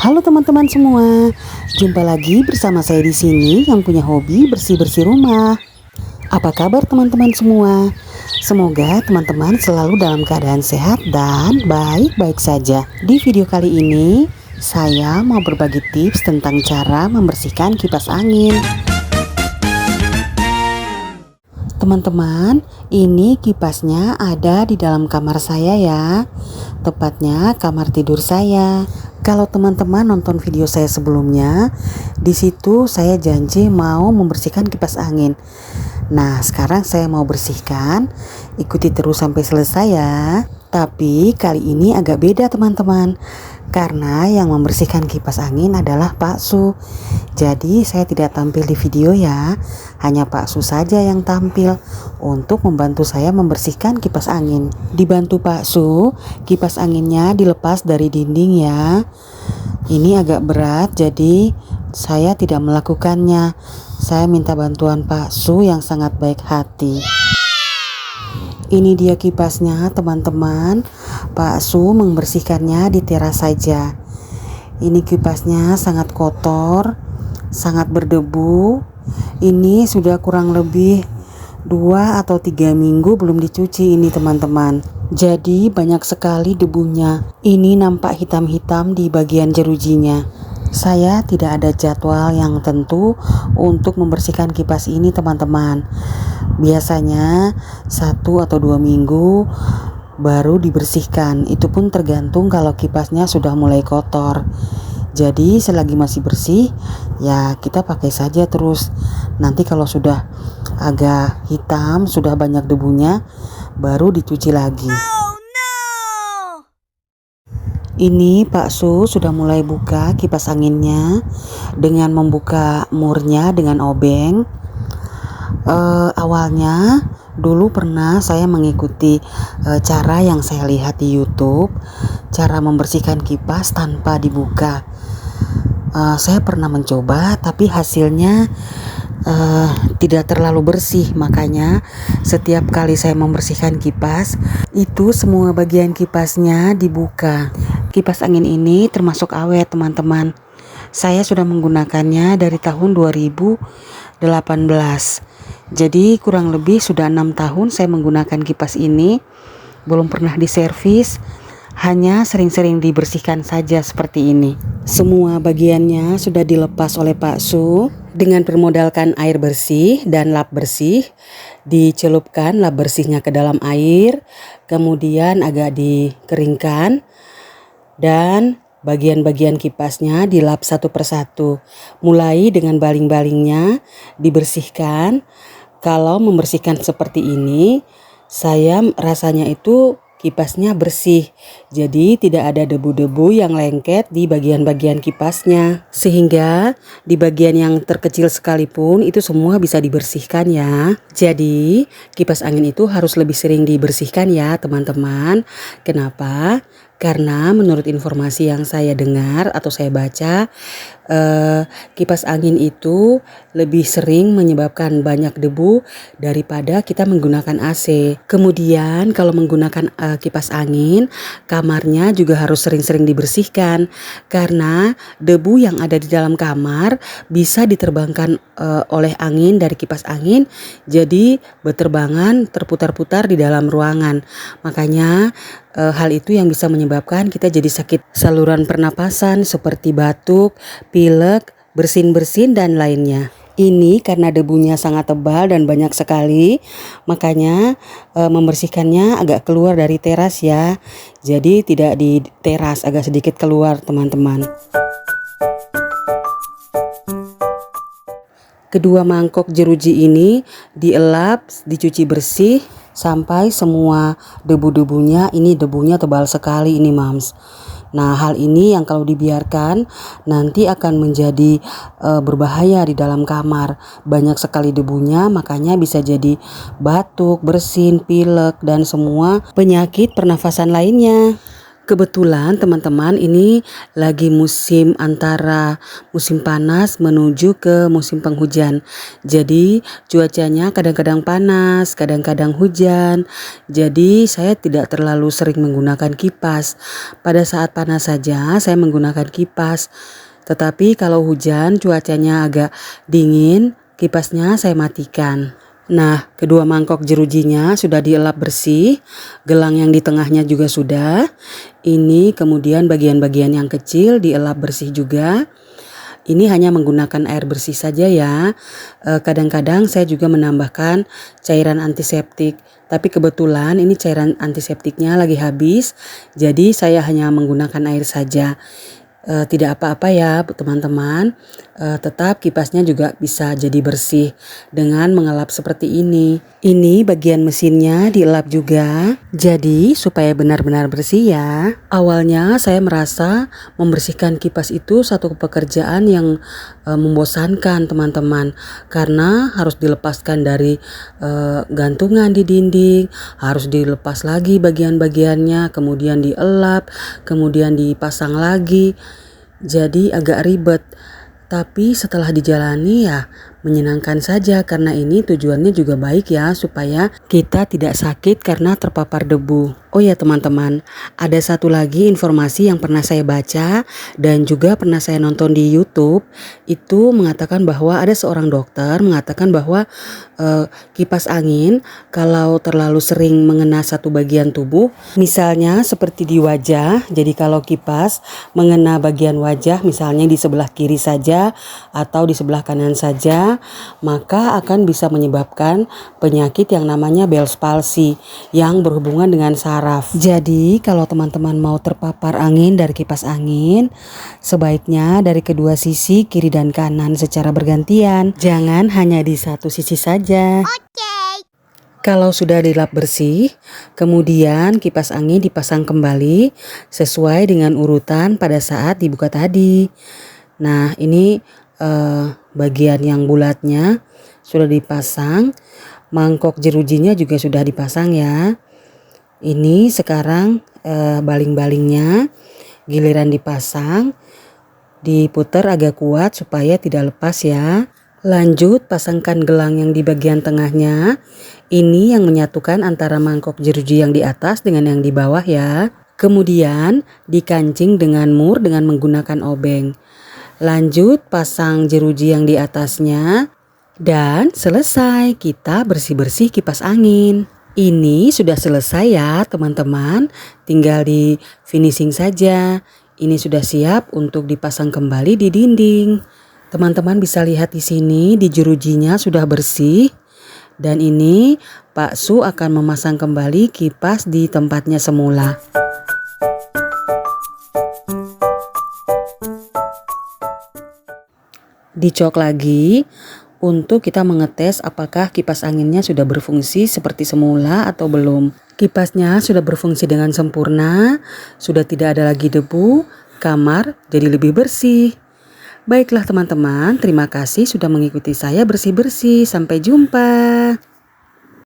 Halo teman-teman semua, jumpa lagi bersama saya di sini yang punya hobi bersih-bersih rumah. Apa kabar teman-teman semua? Semoga teman-teman selalu dalam keadaan sehat dan baik-baik saja. Di video kali ini, saya mau berbagi tips tentang cara membersihkan kipas angin. Teman-teman, ini kipasnya ada di dalam kamar saya ya. Tepatnya kamar tidur saya. Kalau teman-teman nonton video saya sebelumnya, di situ saya janji mau membersihkan kipas angin. Nah, sekarang saya mau bersihkan. Ikuti terus sampai selesai ya. Tapi kali ini agak beda teman-teman. Karena yang membersihkan kipas angin adalah Pak Su. Jadi saya tidak tampil di video ya. Hanya Pak Su saja yang tampil untuk membantu saya membersihkan kipas angin. Dibantu Pak Su, kipas anginnya dilepas dari dinding ya. Ini agak berat jadi saya tidak melakukannya. Saya minta bantuan Pak Su yang sangat baik hati. Ini dia kipasnya teman-teman. Pak Su membersihkannya di teras saja. Ini kipasnya sangat kotor, sangat berdebu. Ini sudah kurang lebih 2 atau 3 minggu belum dicuci ini teman-teman. Jadi banyak sekali debunya. Ini nampak hitam-hitam di bagian jerujinya. Saya tidak ada jadwal yang tentu untuk membersihkan kipas ini teman-teman. Biasanya 1 atau 2 minggu baru dibersihkan. Itu pun tergantung kalau kipasnya sudah mulai kotor. Jadi selagi masih bersih ya kita pakai saja terus. Nanti kalau sudah agak hitam, sudah banyak debunya, baru dicuci lagi. Ini Pak Su sudah mulai buka kipas anginnya dengan membuka murnya dengan obeng. Awalnya dulu pernah saya mengikuti cara yang saya lihat di YouTube, cara membersihkan kipas tanpa dibuka. Saya pernah mencoba tapi hasilnya tidak terlalu bersih. Makanya setiap kali saya membersihkan kipas itu semua bagian kipasnya dibuka. Kipas angin ini termasuk awet teman-teman. Saya sudah menggunakannya dari tahun 2018. Jadi kurang lebih sudah 6 tahun saya menggunakan kipas ini. Belum pernah diservis, hanya sering-sering dibersihkan saja seperti ini. Semua bagiannya sudah dilepas oleh Pak Su dengan bermodalkan air bersih dan lap bersih. Dicelupkan lap bersihnya ke dalam air, kemudian agak dikeringkan dan bagian-bagian kipasnya dilap satu persatu. Mulai dengan baling-balingnya dibersihkan. Kalau membersihkan seperti ini, saya rasanya itu kipasnya bersih, jadi tidak ada debu-debu yang lengket di bagian-bagian kipasnya, sehingga di bagian yang terkecil sekalipun itu semua bisa dibersihkan ya. Jadi kipas angin itu harus lebih sering dibersihkan ya teman-teman. Kenapa? Karena menurut informasi yang saya dengar atau saya baca, kipas angin itu lebih sering menyebabkan banyak debu daripada kita menggunakan AC. Kemudian kalau menggunakan kipas angin, kamarnya juga harus sering-sering dibersihkan karena debu yang ada di dalam kamar bisa diterbangkan oleh angin dari kipas angin, jadi berterbangan terputar-putar di dalam ruangan. Makanya hal itu yang bisa menyebabkan kita jadi sakit saluran pernapasan seperti batuk, pilek, bersin-bersin dan lainnya. Ini karena debunya sangat tebal dan banyak sekali, makanya membersihkannya agak keluar dari teras ya. Jadi tidak di teras, agak sedikit keluar teman-teman. Kedua mangkok jeruji ini dielap, dicuci bersih sampai semua debu-debunya. Ini debunya tebal sekali ini mams. Nah, hal ini yang kalau dibiarkan nanti akan menjadi berbahaya di dalam kamar. Banyak sekali debunya, makanya bisa jadi batuk, bersin, pilek dan semua penyakit pernafasan lainnya. Kebetulan teman-teman ini lagi musim antara musim panas menuju ke musim penghujan. Jadi cuacanya kadang-kadang panas, kadang-kadang hujan. Jadi saya tidak terlalu sering menggunakan kipas. Pada saat panas saja saya menggunakan kipas. Tetapi kalau hujan cuacanya agak dingin, kipasnya saya matikan. Nah, kedua mangkok jerujinya sudah dielap bersih, gelang yang di tengahnya juga sudah. Ini kemudian bagian-bagian yang kecil dielap bersih juga. Ini hanya menggunakan air bersih saja ya. Kadang-kadang saya juga menambahkan cairan antiseptik. Tapi kebetulan ini cairan antiseptiknya lagi habis, jadi saya hanya menggunakan air saja. Tidak apa-apa ya teman-teman, tetap kipasnya juga bisa jadi bersih dengan mengelap seperti ini. Ini bagian mesinnya dielap juga, jadi supaya benar-benar bersih ya. Awalnya saya merasa membersihkan kipas itu satu pekerjaan yang membosankan teman-teman, karena harus dilepaskan dari gantungan di dinding, harus dilepas lagi bagian-bagiannya, kemudian dielap, kemudian dipasang lagi. Jadi agak ribet, tapi setelah dijalani ya menyenangkan saja, karena ini tujuannya juga baik ya, supaya kita tidak sakit karena terpapar debu. Oh ya teman-teman, ada satu lagi informasi yang pernah saya baca dan juga pernah saya nonton di YouTube. Itu mengatakan bahwa ada seorang dokter mengatakan bahwa kipas angin kalau terlalu sering mengena satu bagian tubuh, misalnya seperti di wajah. Jadi kalau kipas mengena bagian wajah, misalnya di sebelah kiri saja atau di sebelah kanan saja, maka akan bisa menyebabkan penyakit yang namanya Bell's palsy yang berhubungan dengan saraf. Jadi kalau teman-teman mau terpapar angin dari kipas angin, sebaiknya dari kedua sisi kiri dan kanan secara bergantian. Jangan hanya di satu sisi saja. Kalau sudah dilap bersih, kemudian kipas angin dipasang kembali sesuai dengan urutan pada saat dibuka tadi. Nah, ini bagian yang bulatnya sudah dipasang, mangkok jerujinya juga sudah dipasang ya. Ini sekarang baling-balingnya giliran dipasang, diputar agak kuat supaya tidak lepas ya. Lanjut pasangkan gelang yang di bagian tengahnya. Ini yang menyatukan antara mangkok jeruji yang di atas dengan yang di bawah ya. Kemudian dikancing dengan mur dengan menggunakan obeng. Lanjut pasang jeruji yang di atasnya. Dan selesai, kita bersih-bersih kipas angin. Ini sudah selesai ya teman-teman, tinggal di finishing saja. Ini sudah siap untuk dipasang kembali di dinding. Teman-teman bisa lihat di sini, di jerujinya sudah bersih. Dan ini Pak Su akan memasang kembali kipas di tempatnya semula. Dicok lagi untuk kita mengetes apakah kipas anginnya sudah berfungsi seperti semula atau belum. Kipasnya sudah berfungsi dengan sempurna, sudah tidak ada lagi debu, kamar jadi lebih bersih. Baiklah teman-teman, terima kasih sudah mengikuti saya bersih-bersih. Sampai jumpa.